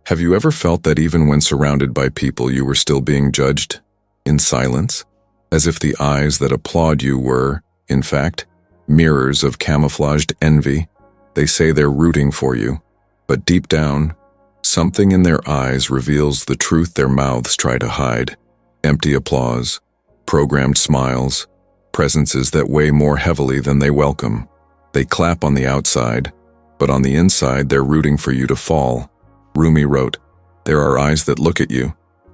Have you ever felt that even when surrounded by people you were still being judged? In silence? As if the eyes that applaud you were, in fact, mirrors of camouflaged envy? They say they're rooting for you, but deep down, something in their eyes reveals the truth their mouths try to hide. Empty applause, programmed smiles, presences that weigh more heavily than they welcome. They clap on the outside, but on the inside they're rooting for you to fall. Rumi wrote, "There are eyes that look at you,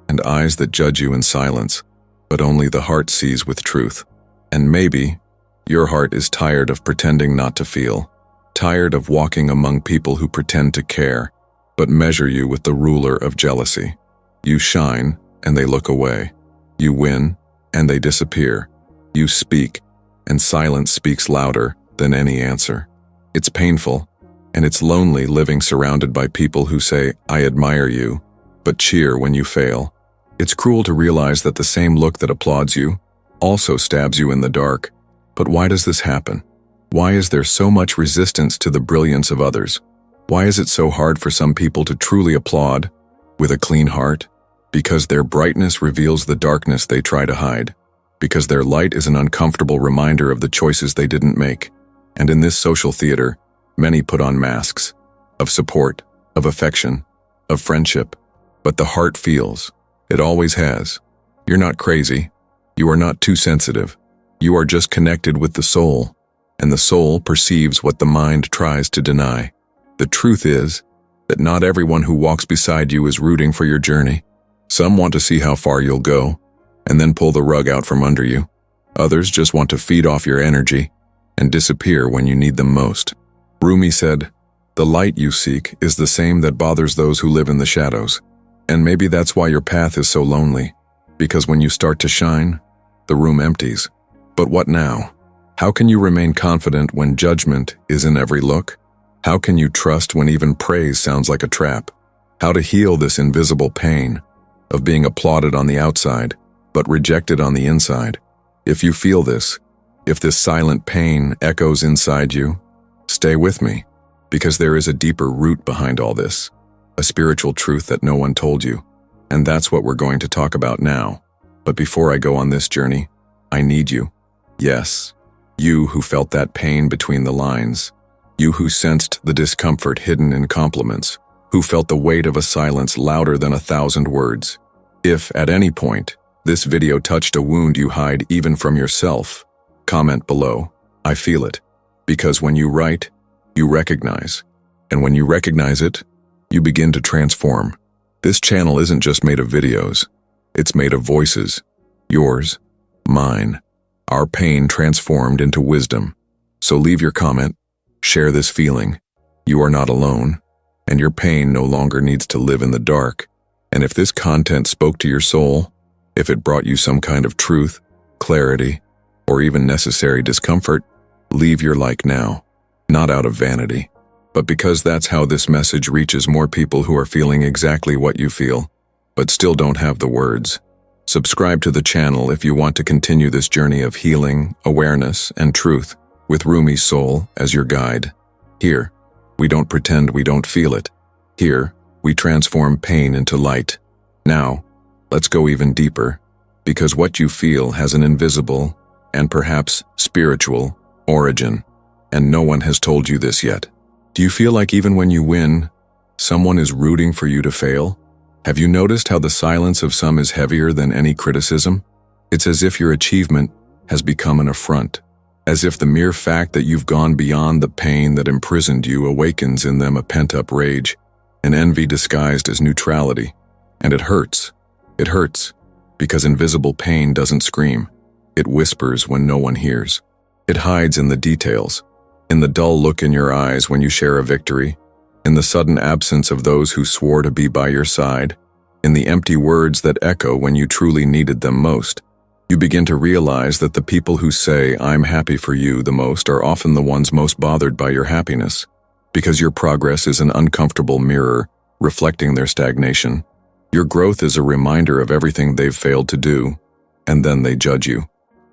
and eyes that judge you in silence, but only the heart sees with truth." And maybe your heart is tired of pretending not to feel, tired of walking among people who pretend to care, but measure you with the ruler of jealousy. You shine, and they look away. You win, and they disappear. You speak, and silence speaks louder than any answer. It's painful, and it's lonely living surrounded by people who say, "I admire you," but cheer when you fail. It's cruel to realize that the same look that applauds you also stabs you in the dark. But why does this happen? Why is there so much resistance to the brilliance of others? Why is it so hard for some people to truly applaud with a clean heart? Because their brightness reveals the darkness they try to hide. Because their light is an uncomfortable reminder of the choices they didn't make. And in this social theater, many put on masks of support, of affection, of friendship. But the heart feels. It always has. You're not crazy. You are not too sensitive. You are just connected with the soul, and the soul perceives what the mind tries to deny. The truth is that not everyone who walks beside you is rooting for your journey. Some want to see how far you'll go, and then pull the rug out from under you. Others just want to feed off your energy and disappear when you need them most. Rumi said, "The light you seek is the same that bothers those who live in the shadows." And maybe that's why your path is so lonely, because when you start to shine, the room empties. But what now? How can you remain confident when judgment is in every look? How can you trust when even praise sounds like a trap? How to heal this invisible pain of being applauded on the outside, but rejected on the inside? If you feel this, if this silent pain echoes inside you, stay with me, because there is a deeper root behind all this, a spiritual truth that no one told you, and that's what we're going to talk about now. But before I go on this journey, I need you. Yes, you who felt that pain between the lines, you who sensed the discomfort hidden in compliments, who felt the weight of a silence louder than 1,000 words. If, at any point, this video touched a wound you hide even from yourself, comment below, "I feel it." Because when you write, you recognize. And when you recognize it, you begin to transform. This channel isn't just made of videos. It's made of voices. Yours, mine. Our pain transformed into wisdom. So leave your comment, share this feeling. You are not alone, and your pain no longer needs to live in the dark. And if this content spoke to your soul, if it brought you some kind of truth, clarity, or even necessary discomfort, leave your like now, not out of vanity, but because that's how this message reaches more people who are feeling exactly what you feel, but still don't have the words. Subscribe to the channel if you want to continue this journey of healing, awareness, and truth, with Rumi's soul as your guide. Here, we don't pretend we don't feel it. Here, we transform pain into light. Now, let's go even deeper, because what you feel has an invisible, and perhaps spiritual, origin, and no one has told you this yet. Do you feel like even when you win, someone is rooting for you to fail? Have you noticed how the silence of some is heavier than any criticism? It's as if your achievement has become an affront, as if the mere fact that you've gone beyond the pain that imprisoned you awakens in them a pent-up rage, an envy disguised as neutrality. And it hurts. It hurts, because invisible pain doesn't scream. It whispers when no one hears. It hides in the details, in the dull look in your eyes when you share a victory, in the sudden absence of those who swore to be by your side, in the empty words that echo when you truly needed them most. You begin to realize that the people who say, "I'm happy for you" the most are often the ones most bothered by your happiness, because your progress is an uncomfortable mirror reflecting their stagnation. Your growth is a reminder of everything they've failed to do, and then they judge you,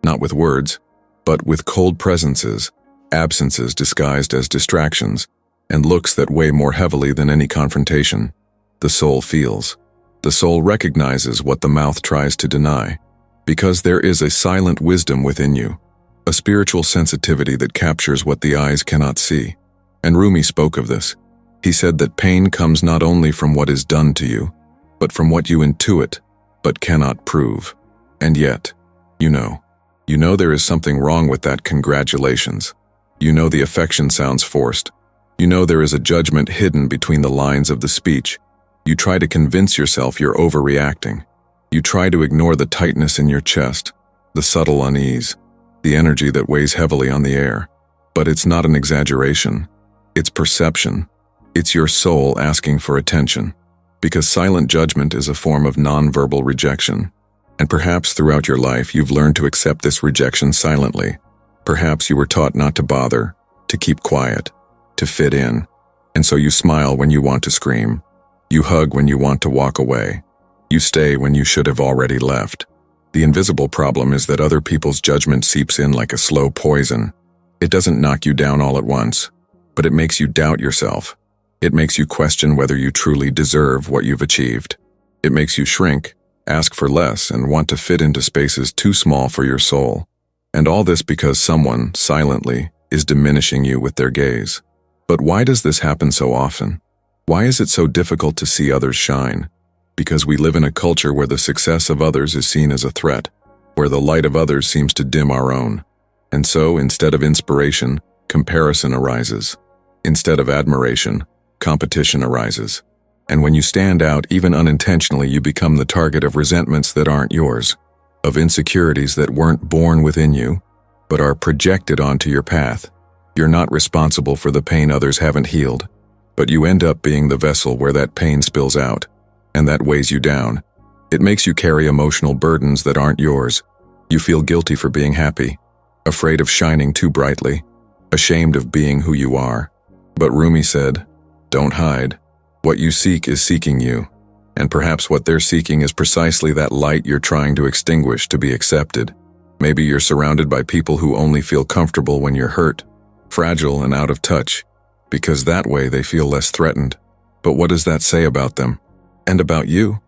not with words, but with cold presences, absences disguised as distractions, and looks that weigh more heavily than any confrontation. The soul feels. The soul recognizes what the mouth tries to deny, because there is a silent wisdom within you, a spiritual sensitivity that captures what the eyes cannot see. And Rumi spoke of this. He said that pain comes not only from what is done to you, but from what you intuit, but cannot prove. And yet, you know there is something wrong with that. Congratulations. You know the affection sounds forced. You know there is a judgment hidden between the lines of the speech. You try to convince yourself you're overreacting. You try to ignore the tightness in your chest, the subtle unease, the energy that weighs heavily on the air. But it's not an exaggeration. It's perception. It's your soul asking for attention. Because silent judgment is a form of nonverbal rejection. And perhaps throughout your life you've learned to accept this rejection silently. Perhaps you were taught not to bother, to keep quiet, to fit in. And so you smile when you want to scream. You hug when you want to walk away. You stay when you should have already left. The invisible problem is that other people's judgment seeps in like a slow poison. It doesn't knock you down all at once, but it makes you doubt yourself. It makes you question whether you truly deserve what you've achieved. It makes you shrink, ask for less, and want to fit into spaces too small for your soul. And all this because someone, silently, is diminishing you with their gaze. But why does this happen so often? Why is it so difficult to see others shine? Because we live in a culture where the success of others is seen as a threat, where the light of others seems to dim our own. And so, instead of inspiration, comparison arises. Instead of admiration, competition arises. And when you stand out, even unintentionally, you become the target of resentments that aren't yours, of insecurities that weren't born within you, but are projected onto your path. You're not responsible for the pain others haven't healed, but you end up being the vessel where that pain spills out, and that weighs you down. It makes you carry emotional burdens that aren't yours. You feel guilty for being happy, afraid of shining too brightly, ashamed of being who you are. But Rumi said, don't hide. What you seek is seeking you, and perhaps what they're seeking is precisely that light you're trying to extinguish to be accepted. Maybe you're surrounded by people who only feel comfortable when you're hurt, fragile and out of touch, because that way they feel less threatened. But what does that say about them? And about you?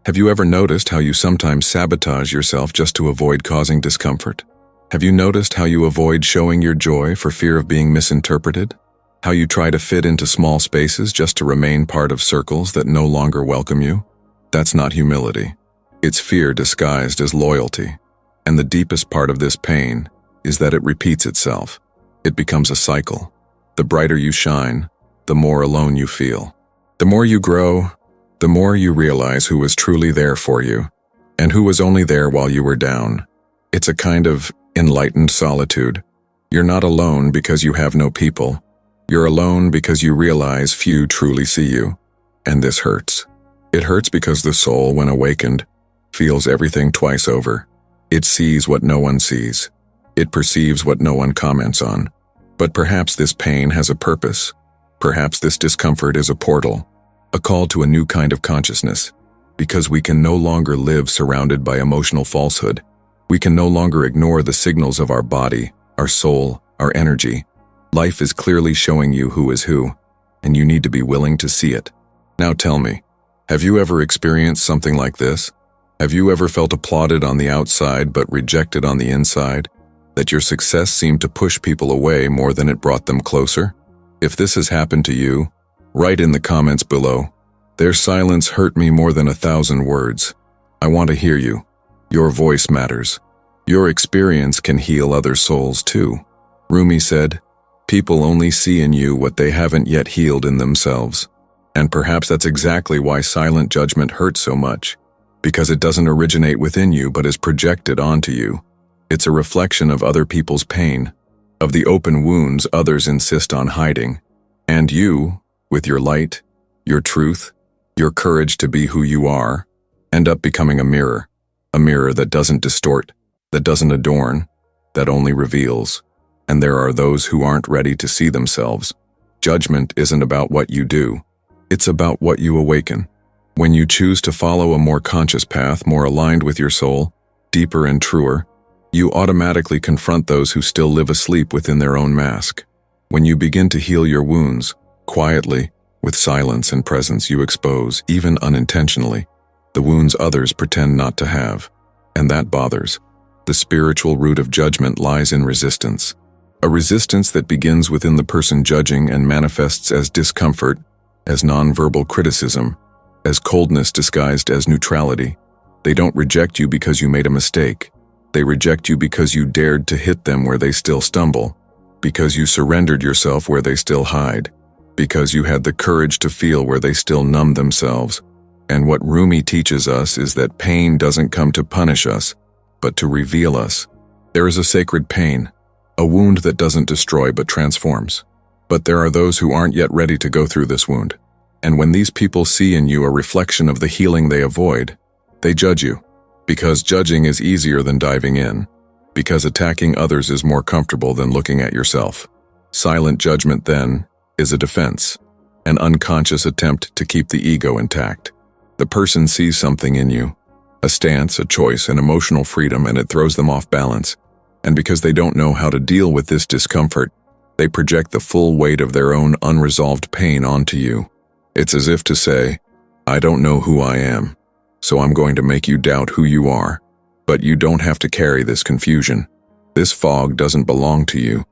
Have you ever noticed how you sometimes sabotage yourself just to avoid causing discomfort? Have you noticed how you avoid showing your joy for fear of being misinterpreted? How you try to fit into small spaces just to remain part of circles that no longer welcome you? That's not humility. It's fear disguised as loyalty. And the deepest part of this pain is that it repeats itself. It becomes a cycle. The brighter you shine, the more alone you feel. The more you grow, the more you realize who was truly there for you, and who was only there while you were down. It's a kind of enlightened solitude. You're not alone because you have no people. You're alone because you realize few truly see you. And this hurts. It hurts because the soul, when awakened, feels everything twice over. It sees what no one sees. It perceives what no one comments on. But perhaps this pain has a purpose. Perhaps this discomfort is a portal, a call to a new kind of consciousness. Because we can no longer live surrounded by emotional falsehood. We can no longer ignore the signals of our body, our soul, our energy. Life is clearly showing you who is who, and you need to be willing to see it. Now tell me, have you ever experienced something like this? Have you ever felt applauded on the outside but rejected on the inside? That your success seemed to push people away more than it brought them closer? If this has happened to you, write in the comments below. Their silence hurt me more than 1,000 words. I want to hear you. Your voice matters. Your experience can heal other souls too. Rumi said, people only see in you what they haven't yet healed in themselves. And perhaps that's exactly why silent judgment hurts so much. Because it doesn't originate within you but is projected onto you. It's a reflection of other people's pain, of the open wounds others insist on hiding. And you, with your light, your truth, your courage to be who you are, end up becoming a mirror that doesn't distort, that doesn't adorn, that only reveals. And there are those who aren't ready to see themselves. Judgment isn't about what you do. It's about what you awaken. When you choose to follow a more conscious path, more aligned with your soul, deeper and truer, you automatically confront those who still live asleep within their own mask. When you begin to heal your wounds, quietly, With silence and presence, you expose, even unintentionally, the wounds others pretend not to have. And that bothers. The spiritual root of judgment lies in resistance. A resistance that begins within the person judging and manifests as discomfort, as nonverbal criticism, as coldness disguised as neutrality. They don't reject you because you made a mistake. They reject you because you dared to hit them where they still stumble, because you surrendered yourself where they still hide, because you had the courage to feel where they still numb themselves. And what Rumi teaches us is that pain doesn't come to punish us, but to reveal us. There is a sacred pain, a wound that doesn't destroy but transforms. But there are those who aren't yet ready to go through this wound. And when these people see in you a reflection of the healing they avoid, they judge you. Because judging is easier than diving in. Because attacking others is more comfortable than looking at yourself. Silent judgment, then, is a defense, an unconscious attempt to keep the ego intact. The person sees something in you, a stance, a choice, an emotional freedom, and it throws them off balance. And because they don't know how to deal with this discomfort, they project the full weight of their own unresolved pain onto you. It's as if to say, I don't know who I am, so I'm going to make you doubt who you are. But you don't have to carry this confusion. This fog doesn't belong to you.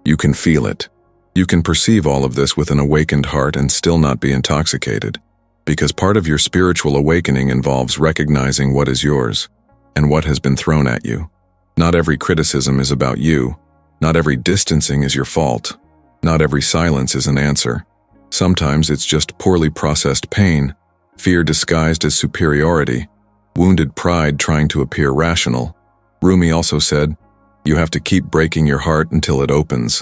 You can feel it. You can perceive all of this with an awakened heart and still not be intoxicated. Because part of your spiritual awakening involves recognizing what is yours and what has been thrown at you. Not every criticism is about you. Not every distancing is your fault. Not every silence is an answer. Sometimes it's just poorly processed pain, fear disguised as superiority, wounded pride trying to appear rational. Rumi also said, you have to keep breaking your heart until it opens.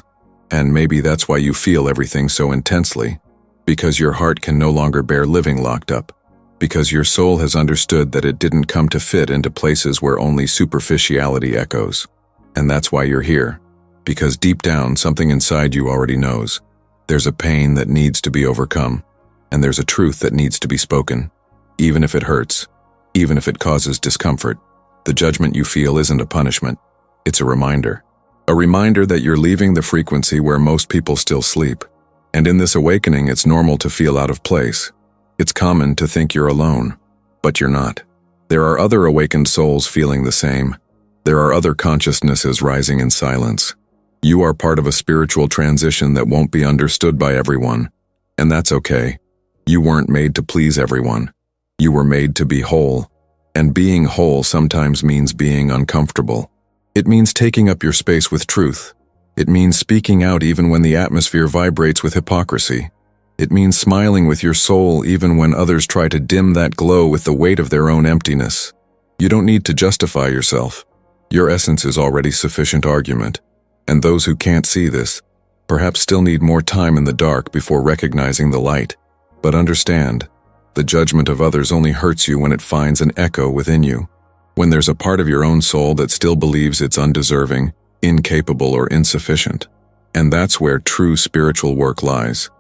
And maybe that's why you feel everything so intensely. Because your heart can no longer bear living locked up. Because your soul has understood that it didn't come to fit into places where only superficiality echoes. And that's why you're here. Because deep down, something inside you already knows. There's a pain that needs to be overcome. And there's a truth that needs to be spoken. Even if it hurts. Even if it causes discomfort. The judgment you feel isn't a punishment. It's a reminder. A reminder that you're leaving the frequency where most people still sleep. And in this awakening, it's normal to feel out of place. It's common to think you're alone, but you're not. There are other awakened souls feeling the same. There are other consciousnesses rising in silence. You are part of a spiritual transition that won't be understood by everyone, and that's okay. You weren't made to please everyone. You were made to be whole, and being whole sometimes means being uncomfortable. It means taking up your space with truth. It means speaking out even when the atmosphere vibrates with hypocrisy. It means smiling with your soul even when others try to dim that glow with the weight of their own emptiness. You don't need to justify yourself. Your essence is already sufficient argument. And those who can't see this, perhaps still need more time in the dark before recognizing the light. But understand, the judgment of others only hurts you when it finds an echo within you. When there's a part of your own soul that still believes it's undeserving, incapable, or insufficient. And that's where true spiritual work lies.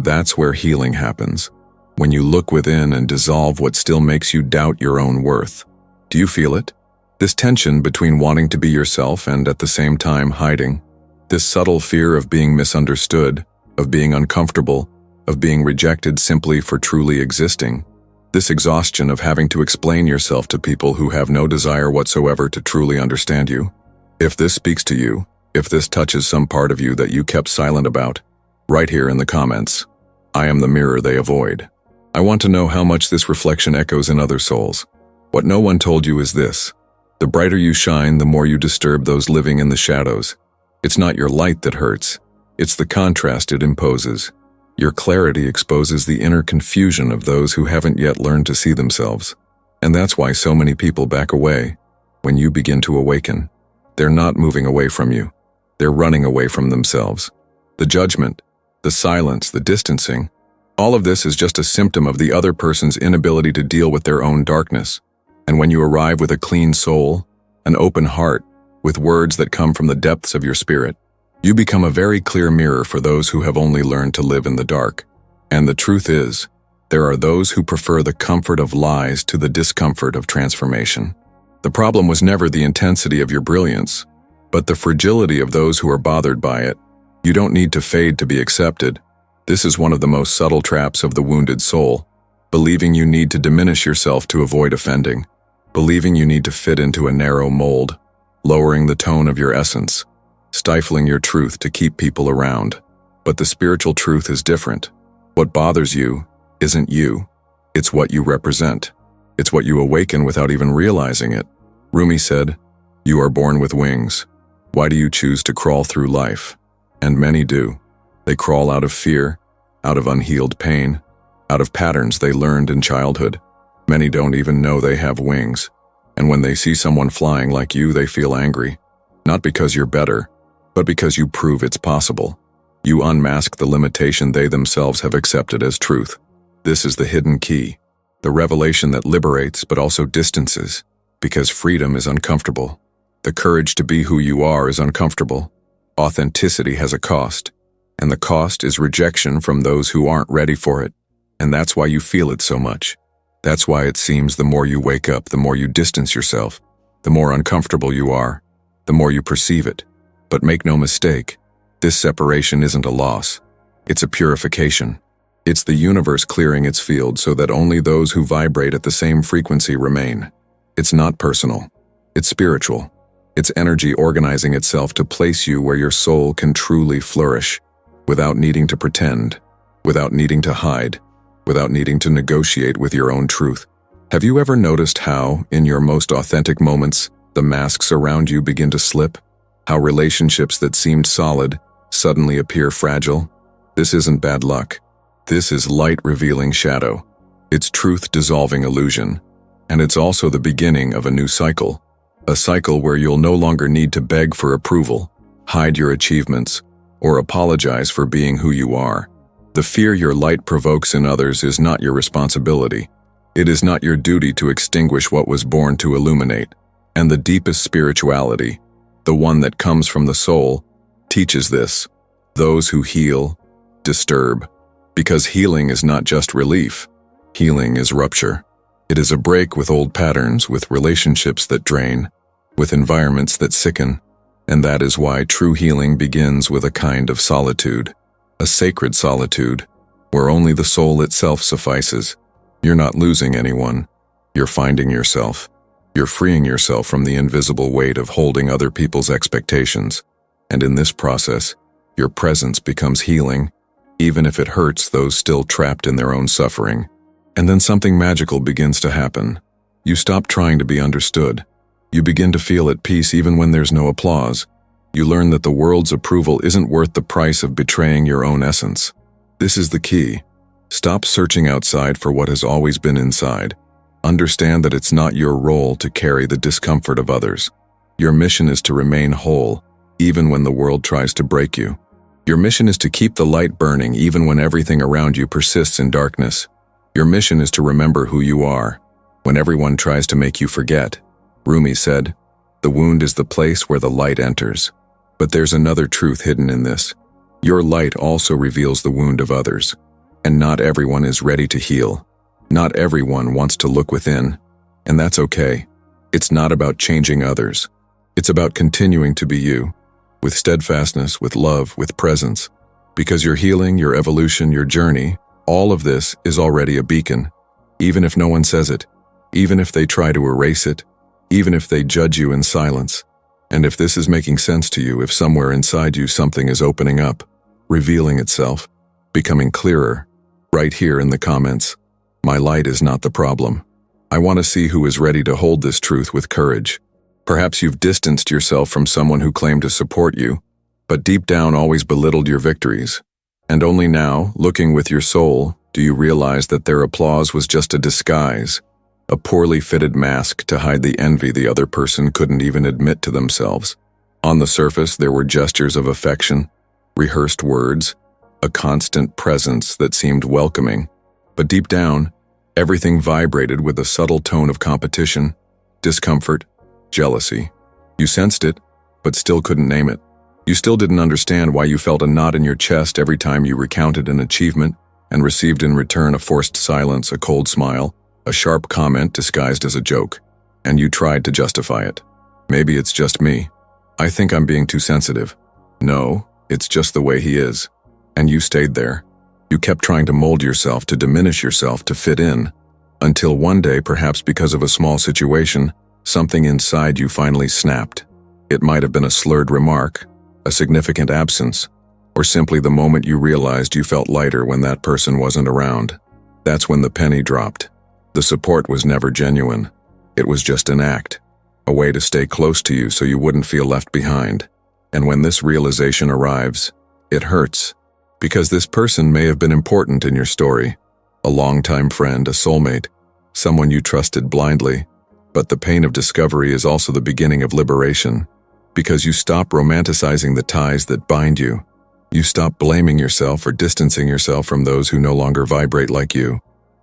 That's where healing happens. When you look within and dissolve what still makes you doubt your own worth. Do you feel it? This tension between wanting to be yourself and at the same time hiding. This subtle fear of being misunderstood, of being uncomfortable, of being rejected simply for truly existing. This exhaustion of having to explain yourself to people who have no desire whatsoever to truly understand you. If this speaks to you, if this touches some part of you that you kept silent about, write here in the comments. I am the mirror they avoid. I want to know how much this reflection echoes in other souls. What no one told you is this. The brighter you shine, the more you disturb those living in the shadows. It's not your light that hurts. It's the contrast it imposes. Your clarity exposes the inner confusion of those who haven't yet learned to see themselves. And that's why so many people back away when you begin to awaken. They're not moving away from you. They're running away from themselves. The judgment, the silence, the distancing, all of this is just a symptom of the other person's inability to deal with their own darkness. And when you arrive with a clean soul, an open heart, with words that come from the depths of your spirit, you become a very clear mirror for those who have only learned to live in the dark. And the truth is, there are those who prefer the comfort of lies to the discomfort of transformation. The problem was never the intensity of your brilliance, but the fragility of those who are bothered by it. You don't need to fade to be accepted. This is one of the most subtle traps of the wounded soul, believing you need to diminish yourself to avoid offending, believing you need to fit into a narrow mold, lowering the tone of your essence, stifling your truth to keep people around. But the spiritual truth is different. What bothers you isn't you. It's what you represent. It's what you awaken without even realizing it. Rumi said, "You are born with wings. Why do you choose to crawl through life?" And many do. They crawl out of fear, out of unhealed pain, out of patterns they learned in childhood. Many don't even know they have wings. And when they see someone flying like you, they feel angry. Not because you're better, but because you prove it's possible. You unmask the limitation they themselves have accepted as truth. This is the hidden key, the revelation that liberates but also distances, because freedom is uncomfortable. The courage to be who you are is uncomfortable. Authenticity has a cost, and the cost is rejection from those who aren't ready for it. And that's why you feel it so much. That's why it seems the more you wake up, the more you distance yourself, the more uncomfortable you are, the more you perceive it. But make no mistake, this separation isn't a loss. It's a purification. It's the universe clearing its field so that only those who vibrate at the same frequency remain. It's not personal. It's spiritual. It's energy organizing itself to place you where your soul can truly flourish, without needing to pretend, without needing to hide, without needing to negotiate with your own truth. Have you ever noticed how, in your most authentic moments, the masks around you begin to slip? How relationships that seemed solid suddenly appear fragile? This isn't bad luck. This is light revealing shadow. It's truth dissolving illusion. And it's also the beginning of a new cycle. A cycle where you'll no longer need to beg for approval, hide your achievements, or apologize for being who you are. The fear your light provokes in others is not your responsibility. It is not your duty to extinguish what was born to illuminate. And the deepest spirituality, the one that comes from the soul, teaches this. Those who heal, disturb. Because healing is not just relief. Healing is rupture. It is a break with old patterns, with relationships that drain, with environments that sicken. And that is why true healing begins with a kind of solitude, a sacred solitude, where only the soul itself suffices. You're not losing anyone. You're finding yourself. You're freeing yourself from the invisible weight of holding other people's expectations. And in this process, your presence becomes healing, even if it hurts those still trapped in their own suffering. And then something magical begins to happen. You stop trying to be understood. You begin to feel at peace even when there's no applause. You learn that the world's approval isn't worth the price of betraying your own essence. This is the key. Stop searching outside for what has always been inside. Understand that it's not your role to carry the discomfort of others. Your mission is to remain whole, even when the world tries to break you. Your mission is to keep the light burning even when everything around you persists in darkness. Your mission is to remember who you are, when everyone tries to make you forget. Rumi said, "The wound is the place where the light enters." But there's another truth hidden in this. Your light also reveals the wound of others. And not everyone is ready to heal. Not everyone wants to look within. And that's okay. It's not about changing others. It's about continuing to be you. With steadfastness, with love, with presence. Because your healing, your evolution, your journey, all of this is already a beacon. Even if no one says it, even if they try to erase it, even if they judge you in silence. And if this is making sense to you, if somewhere inside you something is opening up, revealing itself, becoming clearer, right here in the comments, my light is not the problem. I want to see who is ready to hold this truth with courage. Perhaps you've distanced yourself from someone who claimed to support you, but deep down always belittled your victories. And only now, looking with your soul, do you realize that their applause was just a disguise, a poorly fitted mask to hide the envy the other person couldn't even admit to themselves. On the surface, there were gestures of affection, rehearsed words, a constant presence that seemed welcoming. But deep down, everything vibrated with a subtle tone of competition, discomfort, jealousy. You sensed it, but still couldn't name it. You still didn't understand why you felt a knot in your chest every time you recounted an achievement and received in return a forced silence, a cold smile, a sharp comment disguised as a joke. And you tried to justify it. Maybe it's just me. I think I'm being too sensitive. No, it's just the way he is. And you stayed there, You kept trying to mold yourself, to diminish yourself, to fit in, until one day, perhaps because of a small situation, something inside you finally snapped. It might have been a slurred remark, a significant absence, or simply the moment you realized you felt lighter when that person wasn't around. That's when the penny dropped. The support was never genuine. It was just an act, a way to stay close to you so you wouldn't feel left behind. And when this realization arrives, it hurts, because this person may have been important in your story, a longtime friend, a soulmate, someone you trusted blindly. But the pain of discovery is also the beginning of liberation, because you stop romanticizing the ties that bind you. You stop blaming yourself or distancing yourself from those who no longer vibrate like you,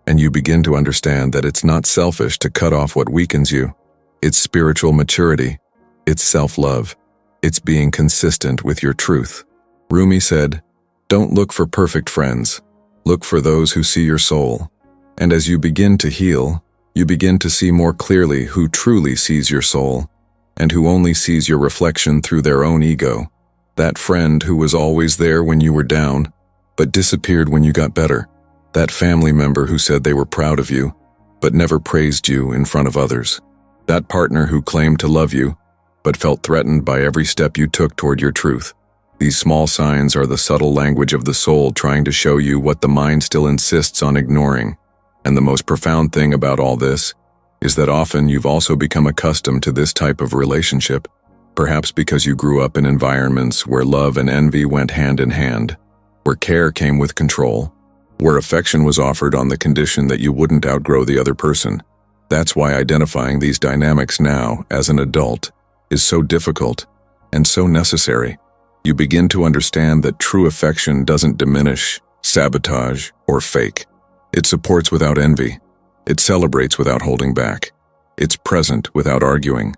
and you begin to understand that it's not selfish to cut off what weakens you. It's spiritual maturity. It's self-love. It's being consistent with your truth. Rumi said, "Don't look for perfect friends. Look for those who see your soul." And as you begin to heal, you begin to see more clearly who truly sees your soul, and who only sees your reflection through their own ego. That friend who was always there when you were down, but disappeared when you got better. That family member who said they were proud of you, but never praised you in front of others. That partner who claimed to love you, but felt threatened by every step you took toward your truth. These small signs are the subtle language of the soul trying to show you what the mind still insists on ignoring. And the most profound thing about all this is that often you've also become accustomed to this type of relationship, perhaps because you grew up in environments where love and envy went hand in hand, where care came with control, where affection was offered on the condition that you wouldn't outgrow the other person. That's why identifying these dynamics now, as an adult, is so difficult and so necessary. You begin to understand that true affection doesn't diminish, sabotage, or fake. It supports without envy. It celebrates without holding back. It's present without arguing.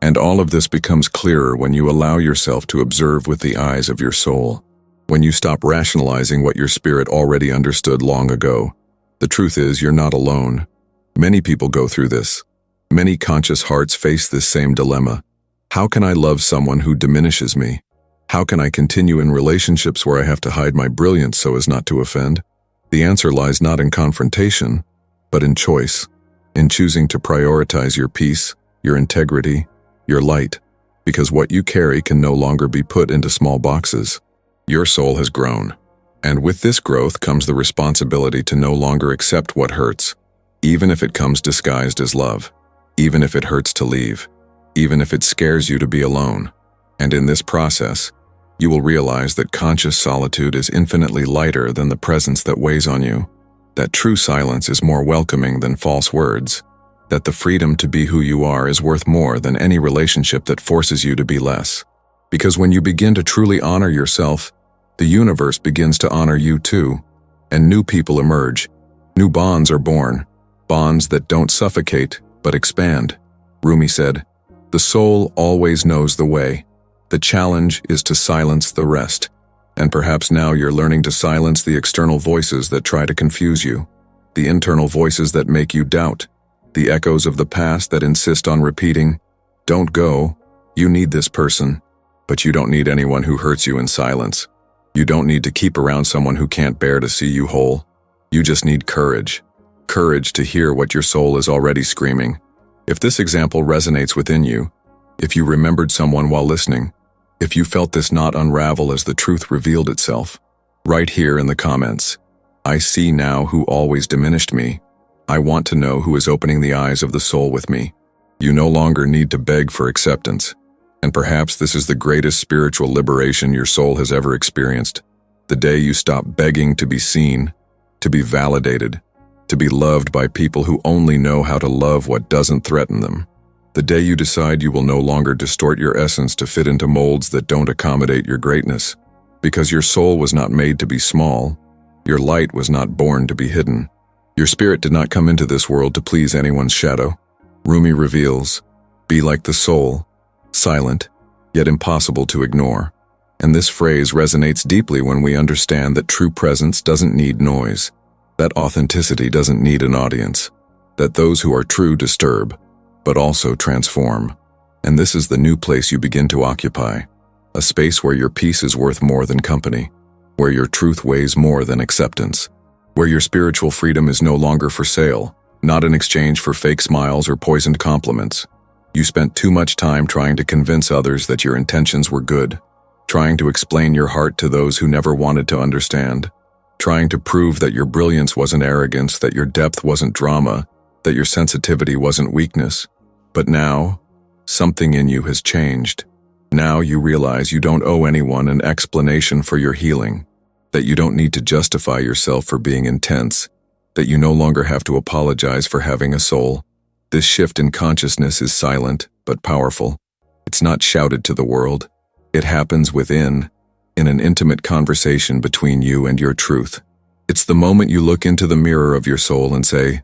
And all of this becomes clearer when you allow yourself to observe with the eyes of your soul. When you stop rationalizing what your spirit already understood long ago. The truth is, you're not alone. Many people go through this. Many conscious hearts face this same dilemma. How can I love someone who diminishes me? How can I continue in relationships where I have to hide my brilliance so as not to offend? The answer lies not in confrontation, but in choice, in choosing to prioritize your peace, your integrity, your light, because what you carry can no longer be put into small boxes. Your soul has grown, and with this growth comes the responsibility to no longer accept what hurts, even if it comes disguised as love, even if it hurts to leave, even if it scares you to be alone. And in this process, you will realize that conscious solitude is infinitely lighter than the presence that weighs on you, that true silence is more welcoming than false words, that the freedom to be who you are is worth more than any relationship that forces you to be less. Because when you begin to truly honor yourself, the universe begins to honor you too, and new people emerge. New bonds are born, bonds that don't suffocate, but expand. Rumi said, "The soul always knows the way. The challenge is to silence the rest." And perhaps now you're learning to silence the external voices that try to confuse you, the internal voices that make you doubt, the echoes of the past that insist on repeating, "Don't go, you need this person." But you don't need anyone who hurts you in silence. You don't need to keep around someone who can't bear to see you whole. You just need courage. Courage to hear what your soul is already screaming. If this example resonates within you, if you remembered someone while listening, if you felt this knot unravel as the truth revealed itself, write here in the comments, "I see now who always diminished me. I want to know who is opening the eyes of the soul with me." You no longer need to beg for acceptance. And perhaps this is the greatest spiritual liberation your soul has ever experienced. The day you stop begging to be seen, to be validated, to be loved by people who only know how to love what doesn't threaten them. The day you decide you will no longer distort your essence to fit into molds that don't accommodate your greatness. Because your soul was not made to be small. Your light was not born to be hidden. Your spirit did not come into this world to please anyone's shadow. Rumi reveals, "Be like the soul, silent, yet impossible to ignore." And this phrase resonates deeply when we understand that true presence doesn't need noise, that authenticity doesn't need an audience, that those who are true disturb, but also transform. And this is the new place you begin to occupy, a space where your peace is worth more than company, where your truth weighs more than acceptance, where your spiritual freedom is no longer for sale, not in exchange for fake smiles or poisoned compliments. You spent too much time trying to convince others that your intentions were good, trying to explain your heart to those who never wanted to understand, trying to prove that your brilliance wasn't arrogance, that your depth wasn't drama, that your sensitivity wasn't weakness. But now, something in you has changed. Now you realize you don't owe anyone an explanation for your healing, that you don't need to justify yourself for being intense, that you no longer have to apologize for having a soul. This shift in consciousness is silent but powerful. It's not shouted to the world. It happens within, in an intimate conversation between you and your truth. It's the moment you look into the mirror of your soul and say,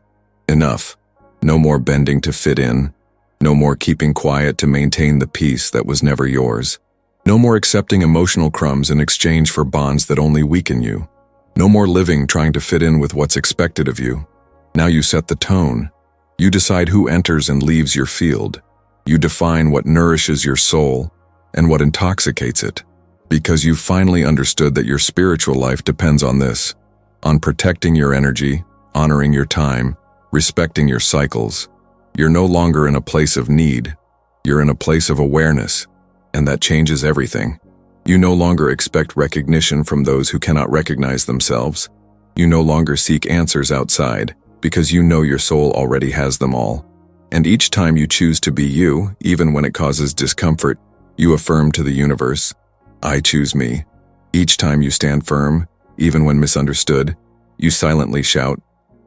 enough. No more bending to fit in. No more keeping quiet to maintain the peace that was never yours. No more accepting emotional crumbs in exchange for bonds that only weaken you. No more living trying to fit in with what's expected of you. Now you set the tone. You decide who enters and leaves your field. You define what nourishes your soul and what intoxicates it. Because you've finally understood that your spiritual life depends on this, on protecting your energy, honoring your time, respecting your cycles. You're no longer in a place of need. You're in a place of awareness, and that changes everything. You no longer expect recognition from those who cannot recognize themselves. You no longer seek answers outside, because you know your soul already has them all. And each time you choose to be you, even when it causes discomfort, you affirm to the universe, I choose me. Each time you stand firm, even when misunderstood, you silently shout,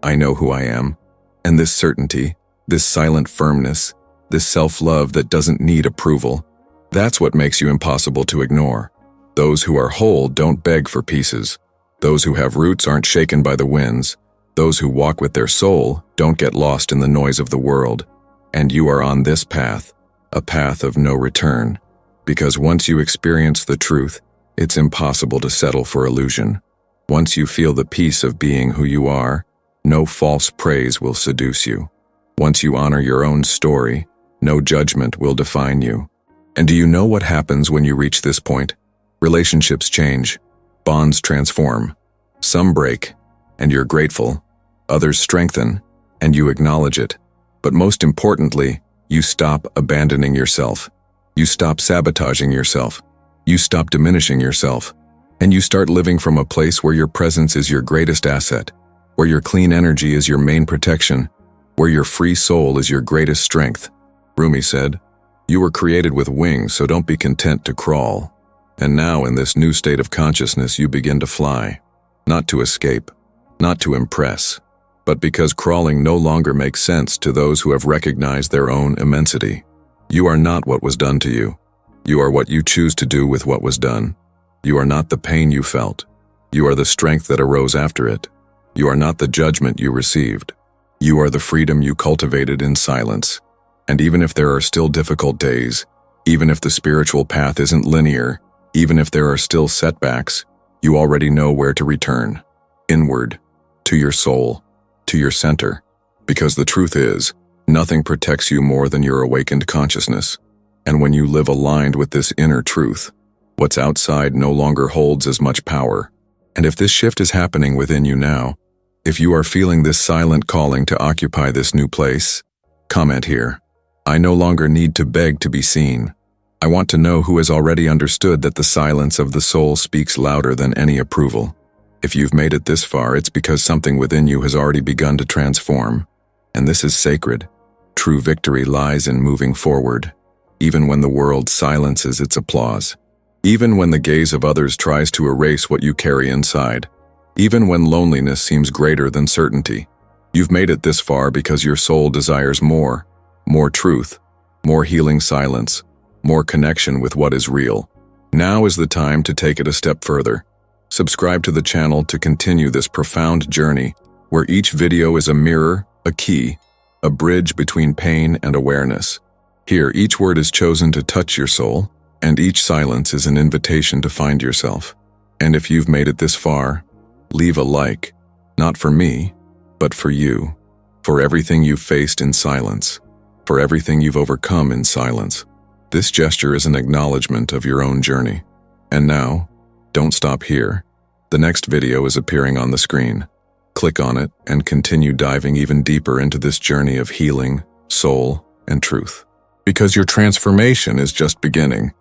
I know who I am. And this certainty, this silent firmness, this self-love that doesn't need approval, that's what makes you impossible to ignore. Those who are whole don't beg for pieces. Those who have roots aren't shaken by the winds. Those who walk with their soul don't get lost in the noise of the world. And you are on this path, a path of no return. Because once you experience the truth, it's impossible to settle for illusion. Once you feel the peace of being who you are, no false praise will seduce you. Once you honor your own story, no judgment will define you. And do you know what happens when you reach this point? Relationships change. Bonds transform. Some break, and you're grateful. Others strengthen, and you acknowledge it. But most importantly, you stop abandoning yourself. You stop sabotaging yourself. You stop diminishing yourself. And you start living from a place where your presence is your greatest asset, where your clean energy is your main protection, where your free soul is your greatest strength. Rumi said, you were created with wings, so don't be content to crawl. And now in this new state of consciousness you begin to fly, not to escape, not to impress, but because crawling no longer makes sense to those who have recognized their own immensity. You are not what was done to you. You are what you choose to do with what was done. You are not the pain you felt. You are the strength that arose after it. You are not the judgment you received. You are the freedom you cultivated in silence. And even if there are still difficult days, even if the spiritual path isn't linear, even if there are still setbacks, you already know where to return. Inward, to your soul, to your center. Because the truth is, nothing protects you more than your awakened consciousness. And when you live aligned with this inner truth, what's outside no longer holds as much power. And if this shift is happening within you now, if you are feeling this silent calling to occupy this new place, comment here. I no longer need to beg to be seen. I want to know who has already understood that the silence of the soul speaks louder than any approval. If you've made it this far, it's because something within you has already begun to transform. And this is sacred. True victory lies in moving forward, even when the world silences its applause. Even when the gaze of others tries to erase what you carry inside. Even when loneliness seems greater than certainty. You've made it this far because your soul desires more truth, more healing silence, more connection with what is real. Now is the time to take it a step further. Subscribe to the channel to continue this profound journey, where each video is a mirror, a key, a bridge between pain and awareness. Here, each word is chosen to touch your soul, and each silence is an invitation to find yourself. And if you've made it this far, leave a like, not for me, but for you, for everything you've faced in silence, for everything you've overcome in silence. This gesture is an acknowledgement of your own journey. And now, don't stop here. The next video is appearing on the screen. Click on it and continue diving even deeper into this journey of healing, soul, and truth. Because your transformation is just beginning.